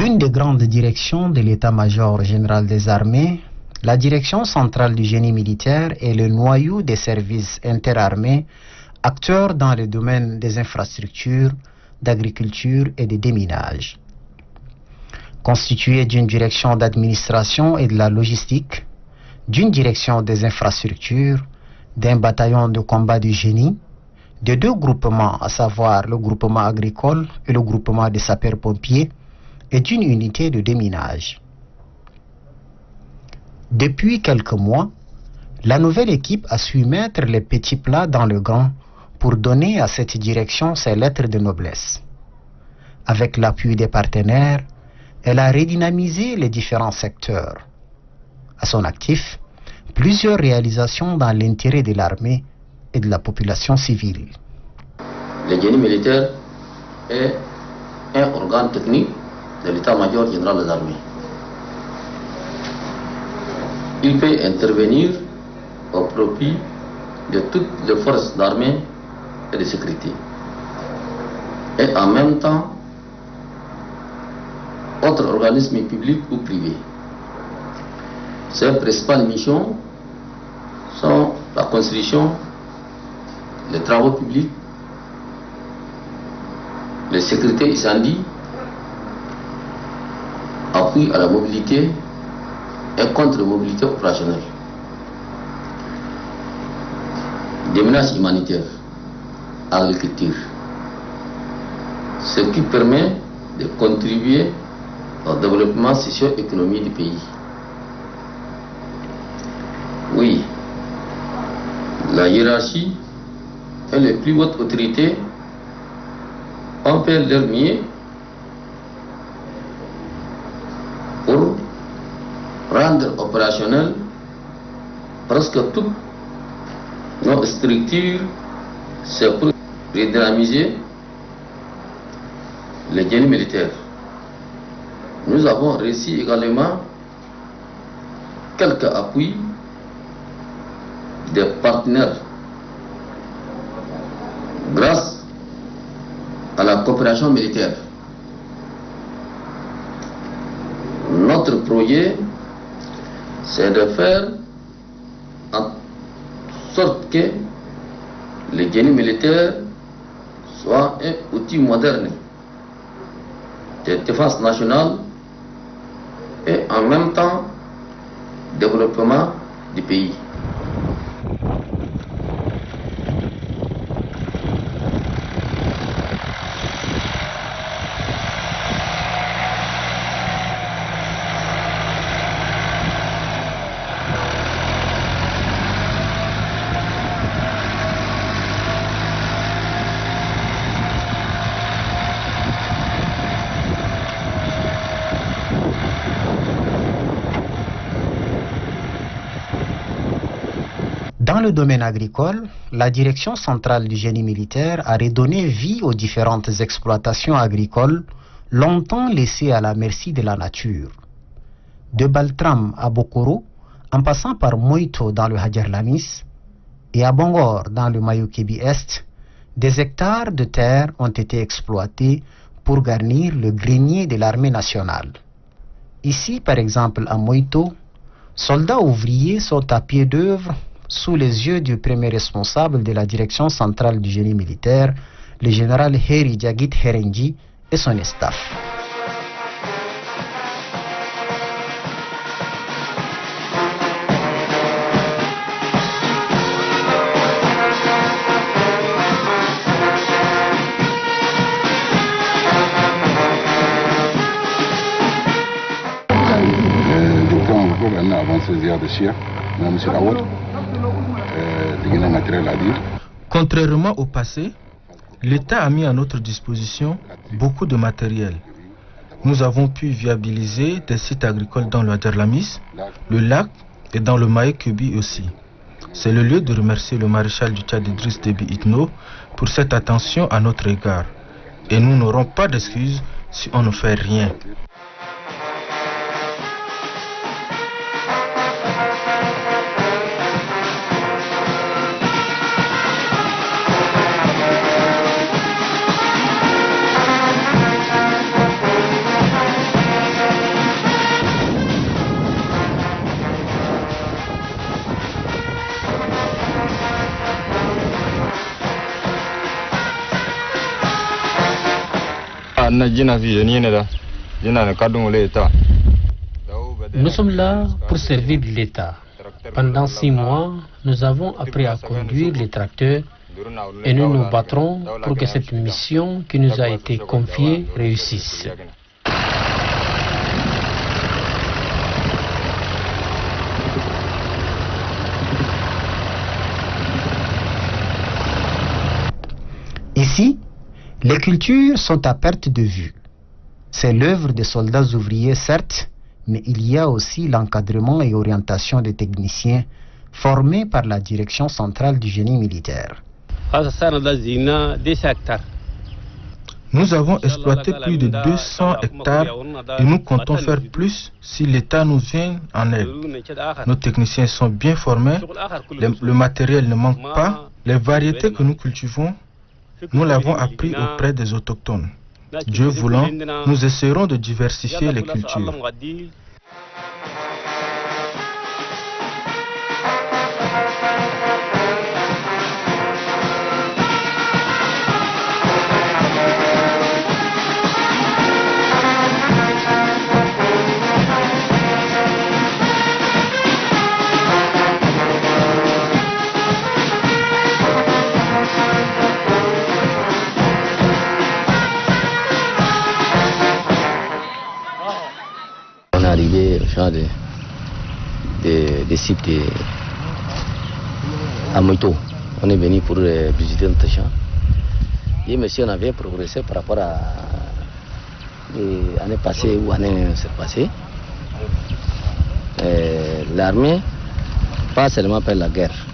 L'une des grandes directions de l'état-major général des armées, la direction centrale du génie militaire est le noyau des services interarmés, acteurs dans le domaine des infrastructures, d'agriculture et de déminage. Constituée d'une direction d'administration et de la logistique, d'une direction des infrastructures, d'un bataillon de combat du génie, de deux groupements, à savoir le groupement agricole et le groupement des sapeurs-pompiers, et d'une unité de déminage. Depuis quelques mois, la nouvelle équipe a su mettre les petits plats dans le grand pour donner à cette direction ses lettres de noblesse. Avec l'appui des partenaires, elle a redynamisé les différents secteurs. À son actif, plusieurs réalisations dans l'intérêt de l'armée et de la population civile. Le génie militaire est un organe technique de l'état-major général des armées. Il peut intervenir au profit de toutes les forces d'armée et de sécurité. Et en même temps, autres organismes publics ou privés. Ses principales missions sont la construction, les travaux publics, les sécurités incendies, appui à la mobilité et contre-mobilité opérationnelle, des menaces humanitaires, agriculture, ce qui permet de contribuer au développement socio-économique du pays. Oui, la hiérarchie et les plus hautes autorités ont fait leur mieux pour rendre opérationnel presque toutes nos structures. C'est pour redynamiser le génie militaire. Nous avons reçu également quelques appuis des partenaires grâce à la coopération militaire. Notre projet, c'est de faire en sorte que le génie militaire soit un outil moderne de défense nationale et en même temps développement du pays. Dans le domaine agricole, la direction centrale du génie militaire a redonné vie aux différentes exploitations agricoles longtemps laissées à la merci de la nature. De Baltram à Bokoro, en passant par Moito dans le Hadjar-Lamis et à Bangor dans le Mayukebi-Est, des hectares de terre ont été exploités pour garnir le grenier de l'armée nationale. Ici, par exemple, à Moito, soldats ouvriers sont à pied d'œuvre sous les yeux du premier responsable de la direction centrale du génie militaire, le général Heri Jagit Herenji et son staff. Contrairement au passé, l'État a mis à notre disposition beaucoup de matériel. Nous avons pu viabiliser des sites agricoles dans le Hadjar-Lamis, le lac et dans le Mayukebi aussi. C'est le lieu de remercier le maréchal du Tchad Idriss Déby Itno pour cette attention à notre égard. Et nous n'aurons pas d'excuses si on ne fait rien. Nous sommes là pour servir l'État. Pendant 6 mois, nous avons appris à conduire les tracteurs et nous nous battrons pour que cette mission qui nous a été confiée réussisse. Ici, les cultures sont à perte de vue. C'est l'œuvre des soldats ouvriers, certes, mais il y a aussi l'encadrement et orientation des techniciens formés par la Direction centrale du génie militaire. Nous avons exploité plus de 200 hectares et nous comptons faire plus si l'État nous vient en aide. Nos techniciens sont bien formés, le matériel ne manque pas, les variétés que nous cultivons, nous l'avons appris auprès des autochtones. Dieu voulant, nous essaierons de diversifier les cultures. Arrivé au champ des sites à Moito. On est venu pour visiter notre champ. Et monsieur, on avait progressé par rapport à l'année passée ou l'année passée. L'armée, pas seulement par la guerre,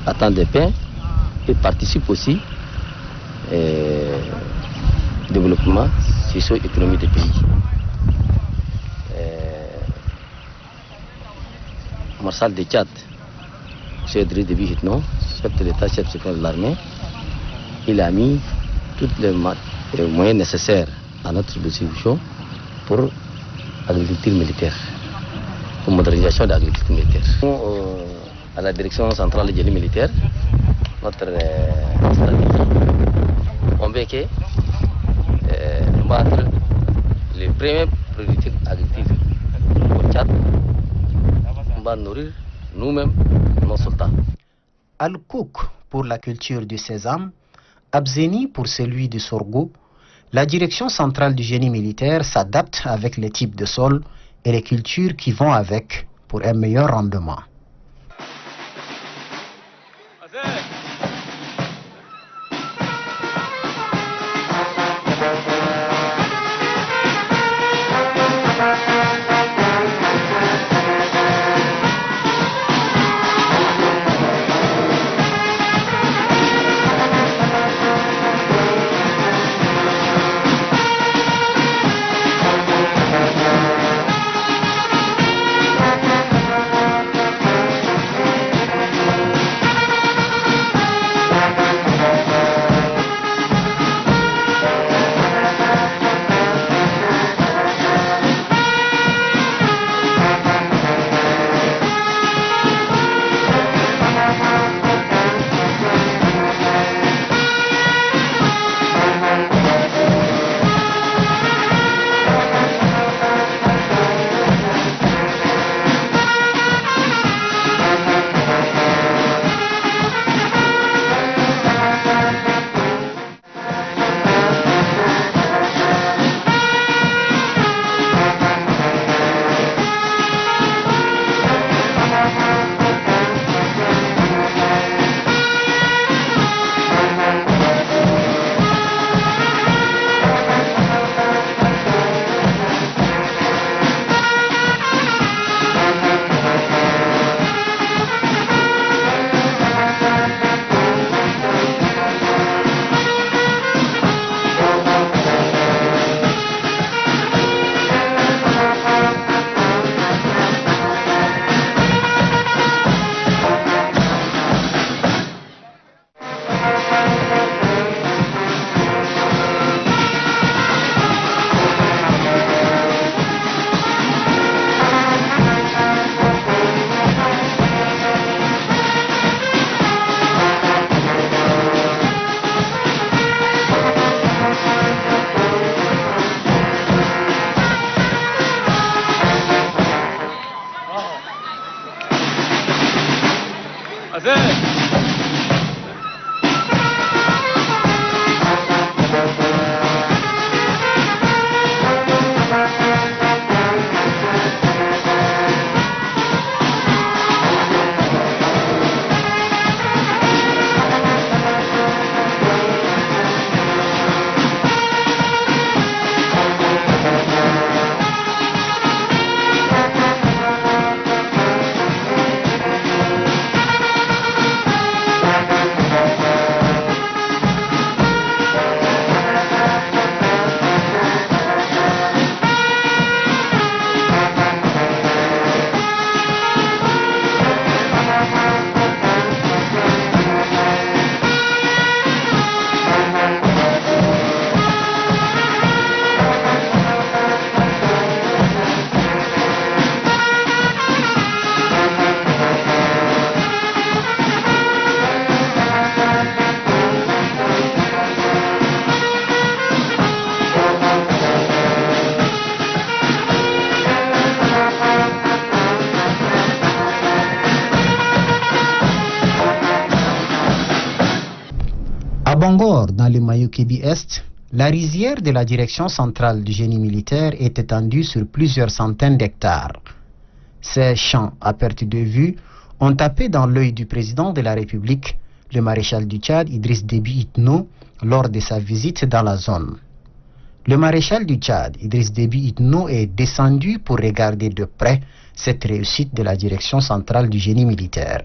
attend des paix et participe aussi au développement socio-économique des pays. Marshal de Tchad, M. Idriss Déby Itno, chef de l'État, chef suprême de l'armée, il a mis tous les moyens nécessaires à notre disposition pour l'agriculture militaire, pour la modernisation de l'agriculture militaire. À la direction centrale du génie militaire, notre stratégie, on veut que battre les premières priorités agricoles au Tchad. Nourrir nous-mêmes nos soldats. Al-Kouk pour la culture du sésame, Abzeni pour celui du sorgho, la direction centrale du génie militaire s'adapte avec les types de sol et les cultures qui vont avec pour un meilleur rendement. Bangor, dans le Mayukebi Est, la rizière de la direction centrale du génie militaire est étendue sur plusieurs centaines d'hectares. Ces champs, à perte de vue, ont tapé dans l'œil du président de la République, le maréchal du Tchad, Idriss Déby Itno, lors de sa visite dans la zone. Le maréchal du Tchad, Idriss Déby Itno, est descendu pour regarder de près cette réussite de la direction centrale du génie militaire.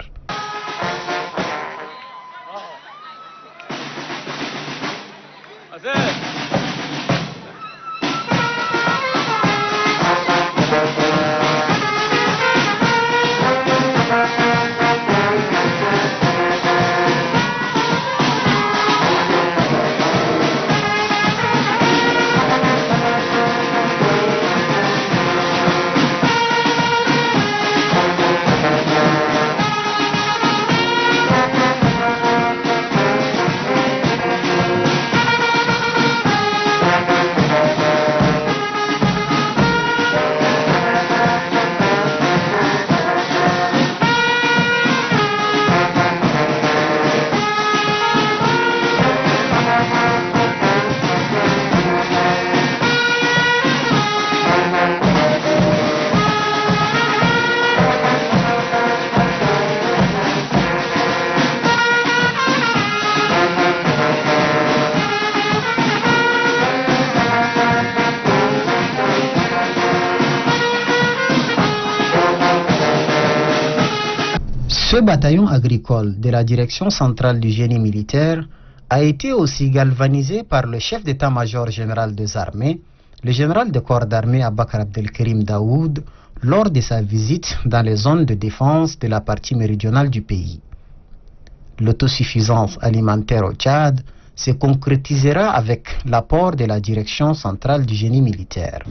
Ce bataillon agricole de la direction centrale du génie militaire a été aussi galvanisé par le chef d'état-major général des armées, le général de corps d'armée Abakar Abdelkerim Daoud, lors de sa visite dans les zones de défense de la partie méridionale du pays. L'autosuffisance alimentaire au Tchad se concrétisera avec l'apport de la direction centrale du génie militaire.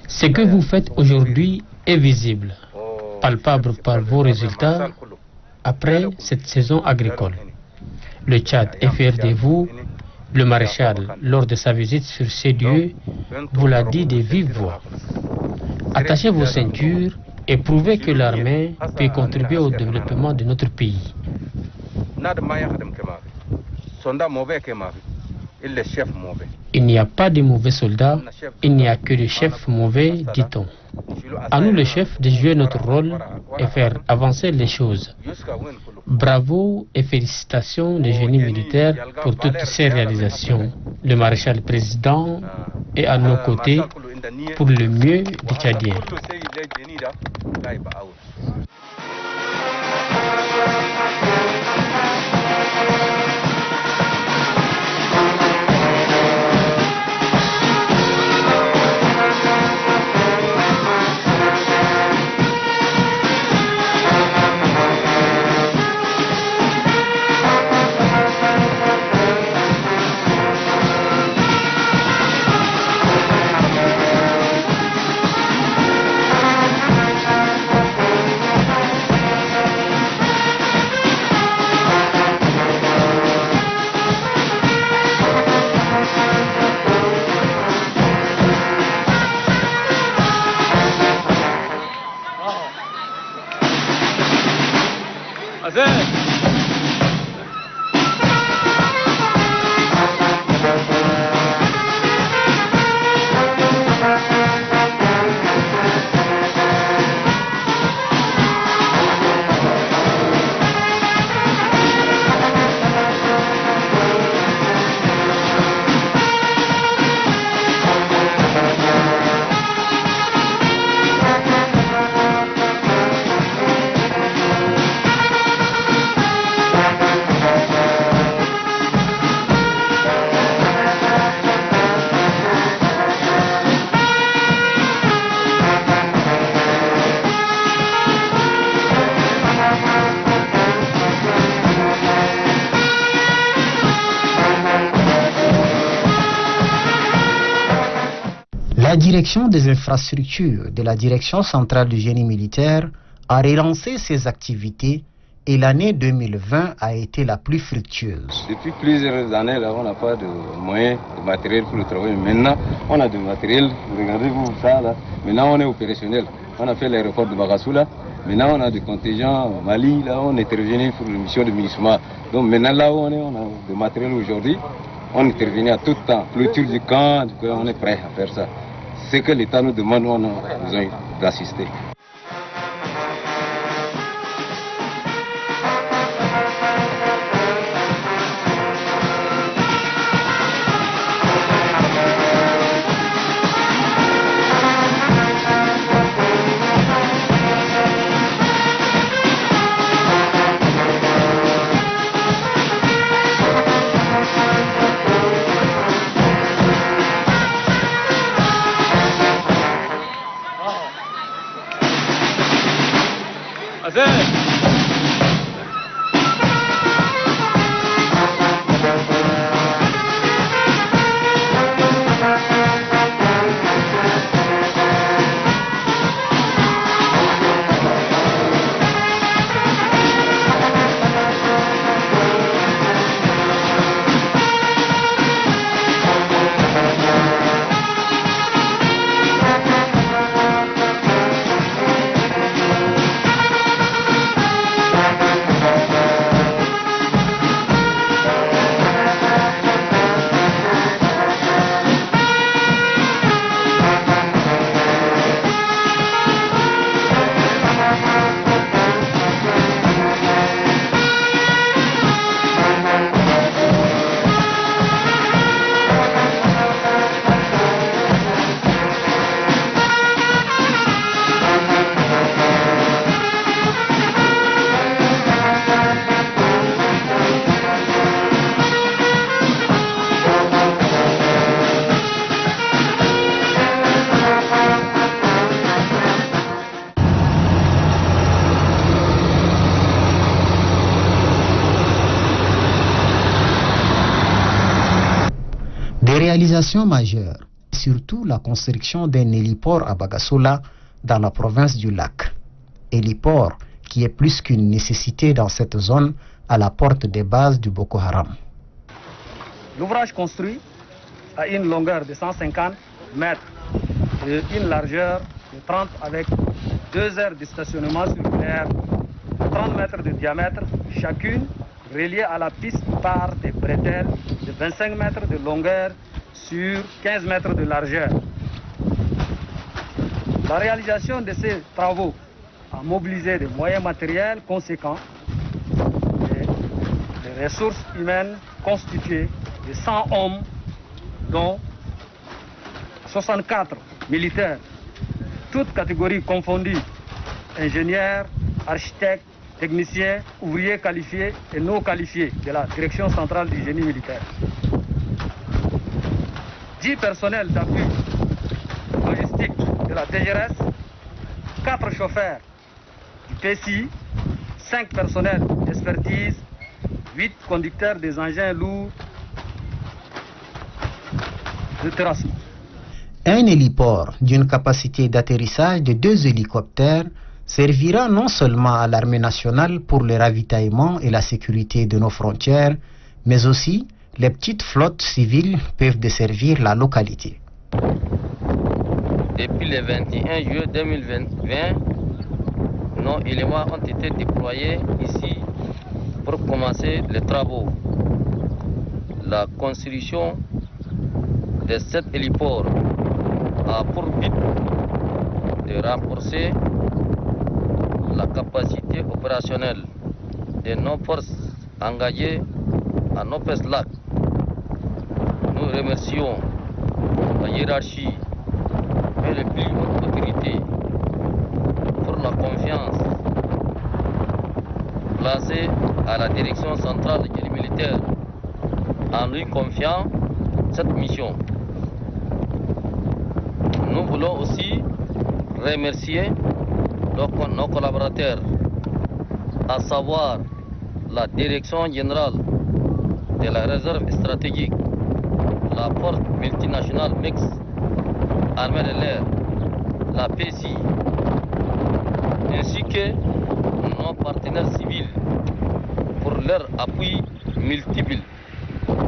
Ce que vous faites aujourd'hui est visible, palpable par vos résultats après cette saison agricole. Le Tchad est fier de vous. Le maréchal, lors de sa visite sur ces lieux, vous l'a dit de vive voix. Attachez vos ceintures et prouvez que l'armée peut contribuer au développement de notre pays. Il n'y a pas de mauvais soldats, il n'y a que de chefs mauvais, dit-on. À nous les chefs de jouer notre rôle et faire avancer les choses. Bravo et félicitations des génies militaires pour toutes ces réalisations. Le maréchal président est à nos côtés pour le mieux des Tchadiens. La direction des infrastructures de la direction centrale du génie militaire a relancé ses activités et l'année 2020 a été la plus fructueuse. Depuis plusieurs années, là, on n'a pas de moyens, de matériel pour le travail. Maintenant, on a du matériel. Regardez-vous ça, là. Maintenant, on est opérationnel. On a fait l'aéroport de Bagassoula. Maintenant, on a des contingents au Mali. Là, on est intervenu pour les missions de MINUSMA. Donc maintenant, là où on est, on a du matériel aujourd'hui. On intervient à tout temps. Clôture du camp, on est prêt à faire ça. Ce que l'État nous demande, on a besoin d'assister. Des réalisations majeures, surtout la construction d'un héliport à Bagassoula dans la province du Lac. Héliport qui est plus qu'une nécessité dans cette zone à la porte des bases du Boko Haram. L'ouvrage construit a une longueur de 150 mètres et une largeur de 30 avec 2 aires de stationnement circulaires de 30 mètres de diamètre, chacune reliée à la piste par des bretelles de 25 mètres de longueur sur 15 mètres de largeur. La réalisation de ces travaux a mobilisé des moyens matériels conséquents et des ressources humaines constituées de 100 hommes, dont 64 militaires, toutes catégories confondues, ingénieurs, architectes, techniciens, ouvriers qualifiés et non qualifiés de la Direction centrale du génie militaire. 10 personnels d'appui logistique de la DGRS, 4 chauffeurs du PCI, 5 personnels d'expertise, 8 conducteurs des engins lourds de terrassement. Un héliport d'une capacité d'atterrissage de 2 hélicoptères servira non seulement à l'armée nationale pour le ravitaillement et la sécurité de nos frontières, mais aussi les petites flottes civiles peuvent desservir la localité. Depuis le 21 juillet 2020, nos éléments ont été déployés ici pour commencer les travaux. La construction de cet héliport a pour but de renforcer la capacité opérationnelle de nos forces engagées à Nopes-Lac. Nous remercions la hiérarchie et les plus hautes autorités pour la confiance placée à la direction centrale du génie militaire en lui confiant cette mission. Nous voulons aussi remercier nos collaborateurs, à savoir la Direction générale de la réserve stratégique, la force multinationale mixte, armée de l'air, la PCI, ainsi que nos partenaires civils pour leur appui multiple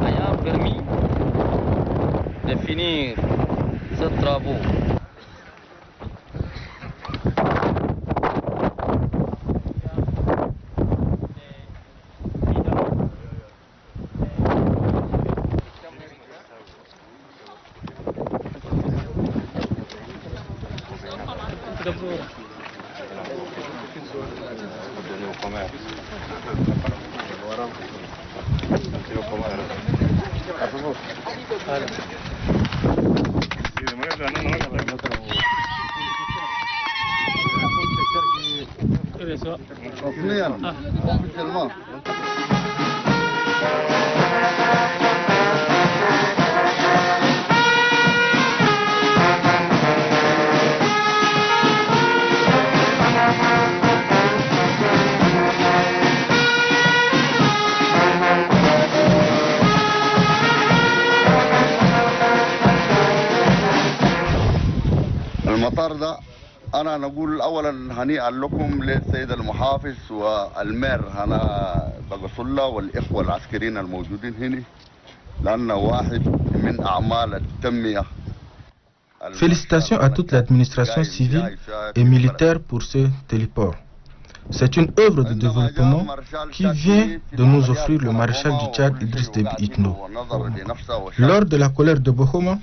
ayant permis de finir ces travaux. المطار ده أنا نقول أولا هنيئا لكم للسيد المحافظ والمير هنا بقصلة والإخوة العسكريين الموجودين هنا لأنه واحد من أعمال التنمية. Félicitations à toute l'administration civile et militaire pour ce téléport. C'est une œuvre de développement qui vient de nous offrir le maréchal du Tchad Idriss Déby Itno. Lors de la colère de Bohoma,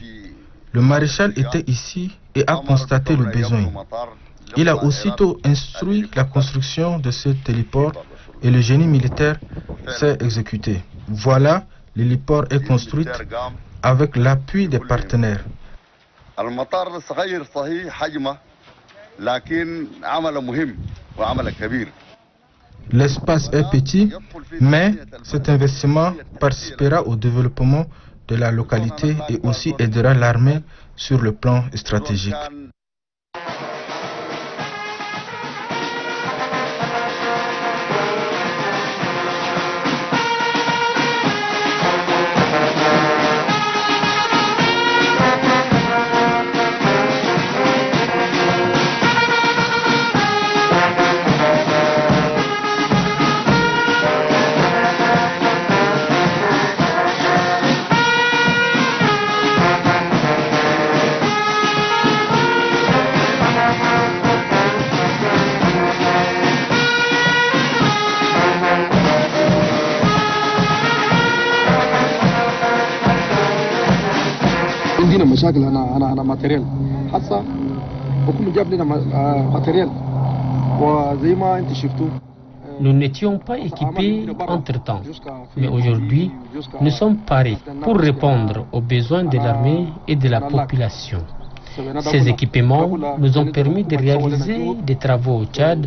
le maréchal était ici et a constaté le besoin. Il a aussitôt instruit la construction de ce téléport et le génie militaire s'est exécuté. Voilà, l'héliport est construit avec l'appui des partenaires. L'espace est petit, mais cet investissement participera au développement de la localité et aussi aidera l'armée sur le plan stratégique. عندنا مشاكل انا ماتيريال حصه وكل جاب لنا ماتيريال وزي ما انت شفتوا. Nous n'étions pas équipés entre-temps, mais aujourd'hui, nous sommes parés pour répondre aux besoins de l'armée et de la population. Ces équipements nous ont permis de réaliser des travaux au Tchad,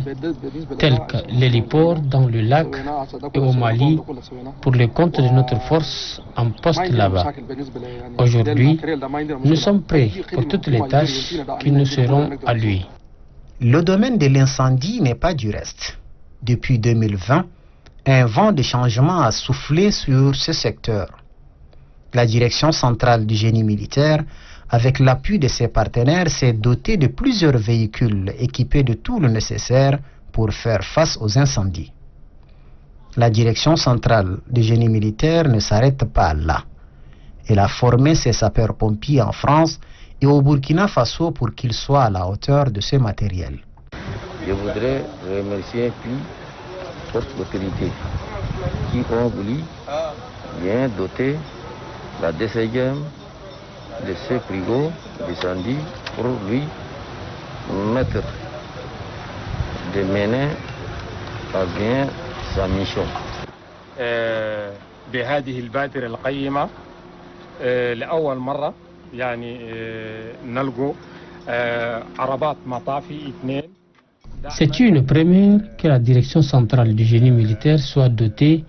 tels que l'héliport dans le lac et au Mali, pour le compte de notre force en poste là-bas. Aujourd'hui, nous sommes prêts pour toutes les tâches qui nous seront à lui. Le domaine de l'incendie n'est pas du reste. Depuis 2020, un vent de changement a soufflé sur ce secteur. La direction centrale du génie militaire, avec l'appui de ses partenaires, s'est dotée de plusieurs véhicules équipés de tout le nécessaire pour faire face aux incendies. La direction centrale du génie militaire ne s'arrête pas là. Elle a formé ses sapeurs-pompiers en France et au Burkina Faso pour qu'ils soient à la hauteur de ce matériel. Je voudrais remercier puis fortes autorités qui ont voulu bien doter la DCGM de ce frigo d'incendie pour lui mettre de mener à bien sa mission. بهذه البادرة القيمة لأول مرة يعني نلقوا عربات مطافي 2. C'est une première que la direction centrale du génie militaire soit dotée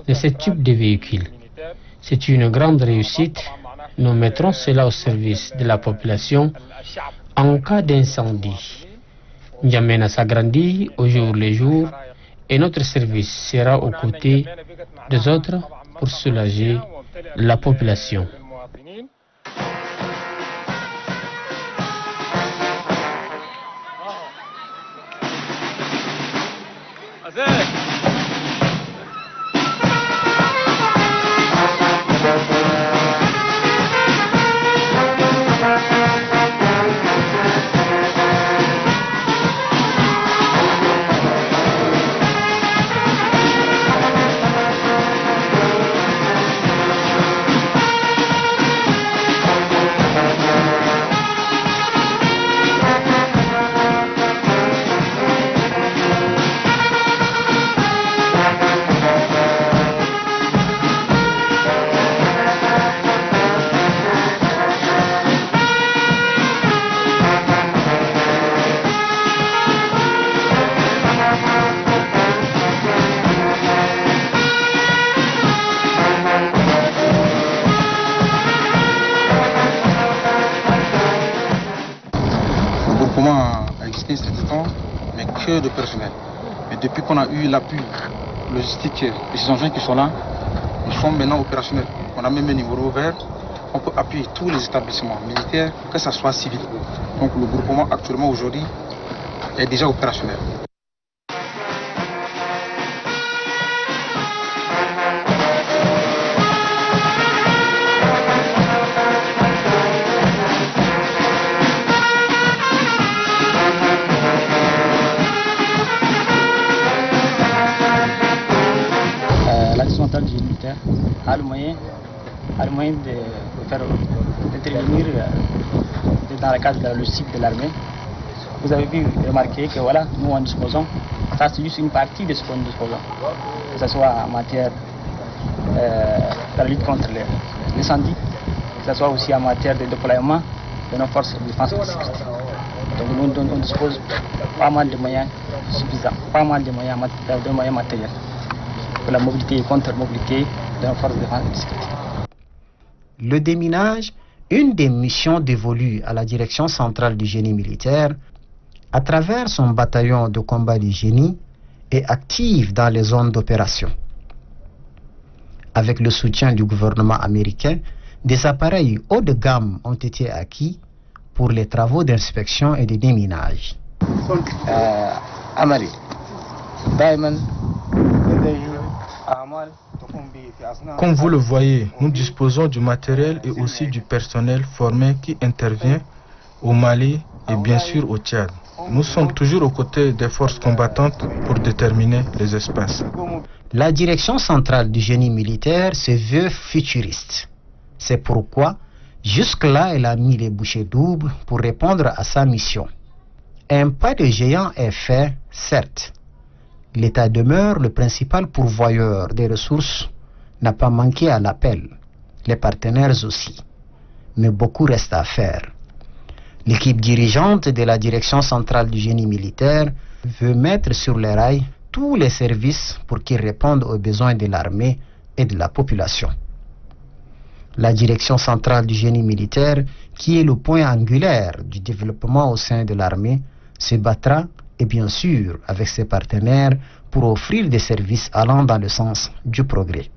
de ce type de véhicule. C'est une grande réussite. Nous mettrons cela au service de la population en cas d'incendie. N'Djamena s'agrandit au jour le jour et notre service sera aux côtés des autres pour soulager la population. de personnel. Mais depuis qu'on a eu l'appui logistique et ces engins qui sont là, nous sommes maintenant opérationnels. On a même un numéro vert. On peut appuyer tous les établissements militaires, que ce soit civil. Donc le groupement actuellement aujourd'hui est déjà opérationnel. L'action centrale du génie militaire a le moyen de faire intervenir dans le cadre de la logistique de l'armée. Vous avez pu remarquer que voilà, nous en disposons, ça c'est juste une partie de ce qu'on dispose, que ce soit en matière de la lutte contre l'incendie, que ce soit aussi en matière de déploiement de nos forces de défense et de sécurité. Donc on dispose pas mal de moyens suffisants, pas mal de moyens matériels pour la mobilité et contre-mobilité de nos forces de défense et de sécurité. Le déminage, une des missions dévolues à la direction centrale du génie militaire, à travers son bataillon de combat du génie, est active dans les zones d'opération. Avec le soutien du gouvernement américain, des appareils haut de gamme ont été acquis pour les travaux d'inspection et de déminage. Amari, Diamond, Comme vous le voyez, nous disposons du matériel et aussi du personnel formé qui intervient au Mali et bien sûr au Tchad. Nous sommes toujours aux côtés des forces combattantes pour déterminer les espaces. La direction centrale du génie militaire se veut futuriste. C'est pourquoi, jusque-là, elle a mis les bouchées doubles pour répondre à sa mission. Un pas de géant est fait, certes. L'État demeure le principal pourvoyeur des ressources, n'a pas manqué à l'appel, les partenaires aussi. Mais beaucoup reste à faire. L'équipe dirigeante de la direction centrale du génie militaire veut mettre sur les rails tous les services pour qu'ils répondent aux besoins de l'armée et de la population. La direction centrale du génie militaire, qui est le point angulaire du développement au sein de l'armée, se battra et bien sûr avec ses partenaires pour offrir des services allant dans le sens du progrès.